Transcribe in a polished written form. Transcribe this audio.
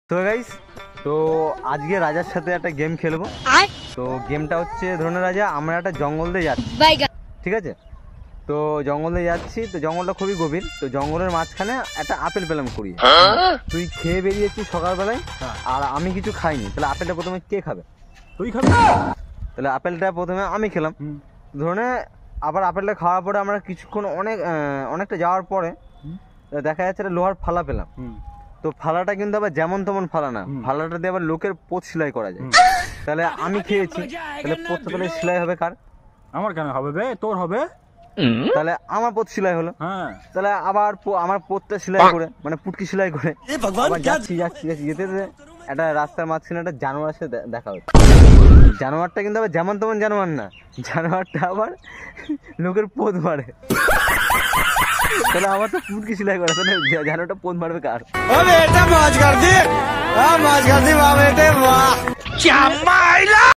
তো গাইস, তো আজকে রাজার সাথে একটা গেম খেলবো। তো গেমটা হচ্ছে, ধরুন রাজা আমরা একটা জঙ্গল দিয়ে যাচ্ছি, ঠিক আছে? তো জঙ্গল দিয়ে যাচ্ছি, তো জঙ্গলটা খুবই গভীর। তো জঙ্গলের মাঝখানে একটা আপেল পেলাম কুড়িয়ে। তুই খেয়ে বেরিয়েছিস সকালবেলায়, আর আমি কিছু খাইনি। তাহলে আপেলটা প্রথমে কে খাবে? তুই খাবি। তাহলে আপেলটা প্রথমে আমি খেলাম। ধরুন আবার আপেলটা খাওয়ার পরে আমরা কিছুক্ষণ অনেকটা যাওয়ার পরে দেখা যাচ্ছে একটা লোহার ফালা পেলাম। তো ফালাটা কিন্তু আবার যেমন তেমন ফালা না, ফালাটা দিয়ে আবার লোকের পোত সেলাই করা যায়। তাহলে আমি খেয়েছি, তাহলে পোতটা তাহলে সেলাই হবে কার? আমার কেন হবে বে? তোর হবে। তাহলে আমার পোত সেলাই হলো। হ্যাঁ, তাহলে আবার আমার পোতটা সেলাই করে, মানে পুটকি সেলাই করে আবার যাচ্ছি যেতে যেতে একটা রাস্তার মাঝখানে একটা জানোয়ার সাথে দেখা হচ্ছে। জানোয়ারটা কিন্তু আবার যেমন তেমন জানোয়ার না, জানোয়ারটা আবার লোকের পোত মারে। তাহলে আমার তো পুটকি সেলাই করে, তাহলে জানোয়ারটা পোত মারবে কার?